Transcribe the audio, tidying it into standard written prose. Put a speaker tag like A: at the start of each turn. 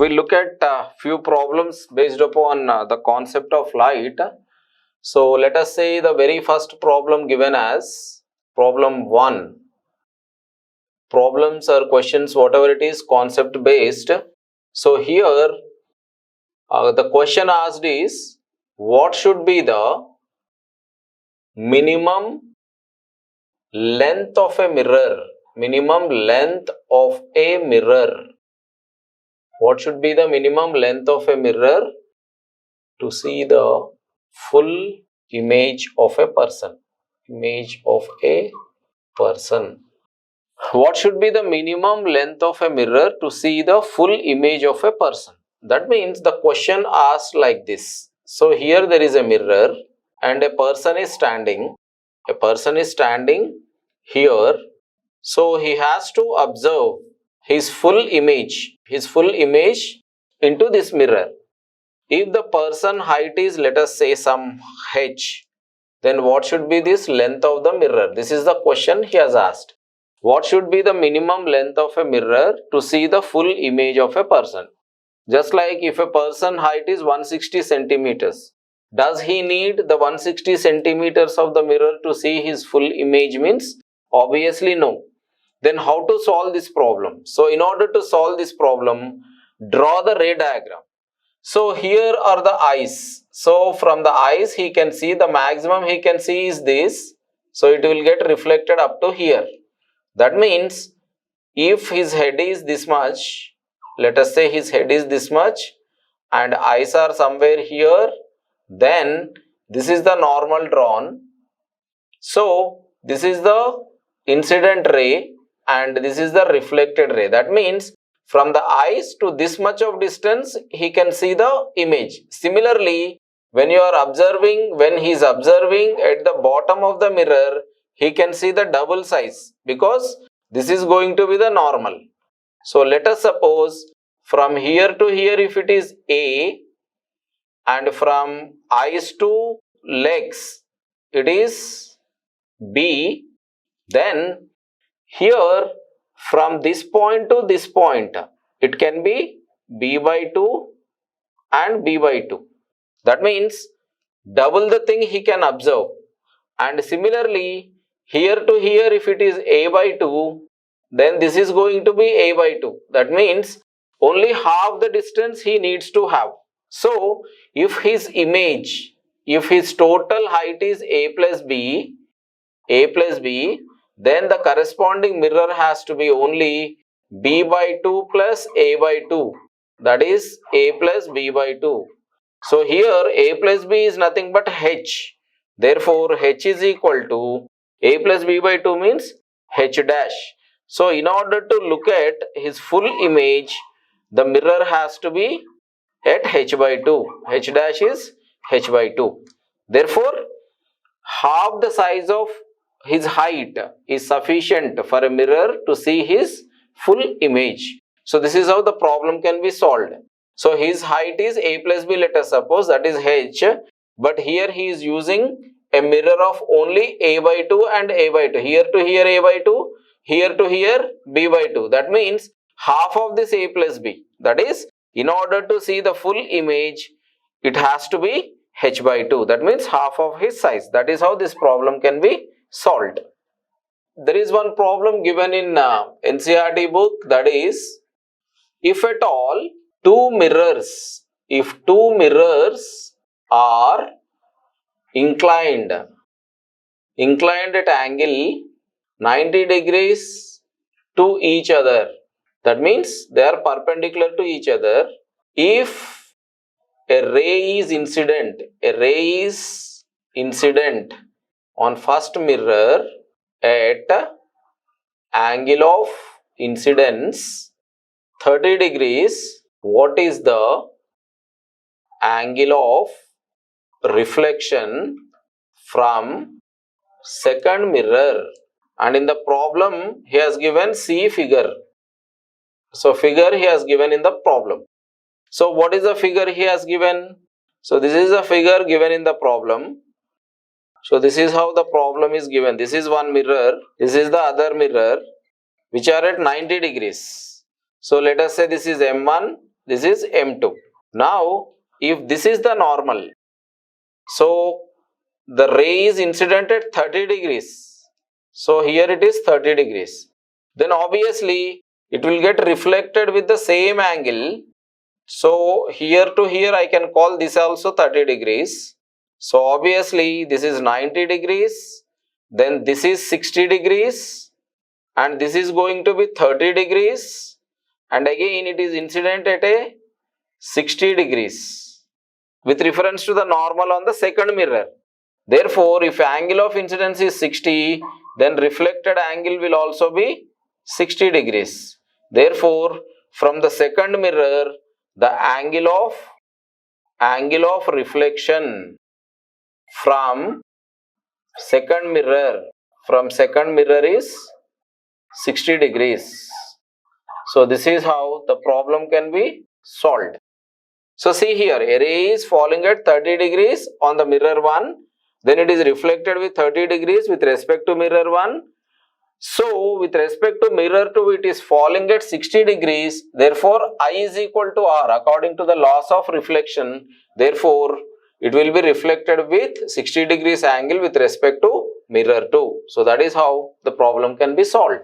A: We'll look at a few problems based upon the concept of light. So let us say the very first problem given as problem 1. Problems or questions, whatever it is, concept based. So here the question asked is, what should be the minimum length of a mirror? Minimum length of a mirror. What should be the minimum length of a mirror to see the full image of a person? Image of a person. What should be the minimum length of a mirror to see the full image of a person? That means the question asked like this. So here there is a mirror and a person is standing. A person is standing here. So he has to observe his full image into this mirror. If the person height is, let us say, some h, then what should be this length of the mirror? This is the question he has asked. What should be the minimum length of a mirror to see the full image of a person? Just like if a person height is 160 centimeters, does he need the 160 centimeters of the mirror to see his full image means? Obviously no. Then how to solve this problem? So in order to solve this problem, draw the ray diagram. So here are the eyes. So from the eyes he can see, the maximum he can see is this. So it will get reflected up to here. That means if his head is this much, let us say his head is this much and eyes are somewhere here, then this is the normal drawn. So this is the incident ray and this is the reflected ray. That means from the eyes to this much of distance he can see the image. Similarly, when he is observing at the bottom of the mirror, he can see the double size because this is going to be the normal. So let us suppose from here to here if it is A and from eyes to legs it is B, then here from this point to this point it can be B by 2 and B by 2. That means double the thing he can observe. And similarly here to here if it is A by 2, then this is going to be A by 2. That means only half the distance he needs to have. So if his total height is A plus B, then the corresponding mirror has to be only B by 2 plus A by 2. That is A plus B by 2. So here A plus B is nothing but H. Therefore H is equal to A plus B by 2 means H dash. So in order to look at his full image, the mirror has to be at H by 2. H dash is H by 2. Therefore half the size of his height is sufficient for a mirror to see his full image. So this is how the problem can be solved. So his height is A plus B, let us suppose, that is H, but here he is using a mirror of only A by 2 and A by 2. Here to here A by 2, here to here B by 2. That means half of this A plus B. That is, in order to see the full image, it has to be H by 2. That means half of his size. That is how this problem can be solved. There is one problem given in NCERT book, that is, if at all if two mirrors are inclined at angle 90 degrees to each other, that means they are perpendicular to each other. If a ray is incident on first mirror at angle of incidence 30 degrees, what is the angle of reflection from second mirror? And in the problem he has given C figure. So figure he has given in the problem. So what is the figure he has given? So this is the figure given in the problem. So this is how the problem is given. This is one mirror, this is the other mirror, which are at 90 degrees. So let us say this is M1, this is M2. Now, if this is the normal, so the ray is incident at 30 degrees. So here it is 30 degrees. Then obviously it will get reflected with the same angle. So here to here I can call this also 30 degrees. So obviously this is 90 degrees. Then this is 60 degrees. And this is going to be 30 degrees. And again it is incident at a 60 degrees with reference to the normal on the second mirror. Therefore, if angle of incidence is 60, then reflected angle will also be 60 degrees. Therefore, from the second mirror, the angle of reflection from second mirror is 60 degrees. So, this is how the problem can be solved. So, see here, a ray is falling at 30 degrees on the mirror 1. Then it is reflected with 30 degrees with respect to mirror 1. So, with respect to mirror 2, it is falling at 60 degrees. Therefore, I is equal to R according to the laws of reflection. Therefore, it will be reflected with 60 degrees angle with respect to mirror 2. So, that is how the problem can be solved.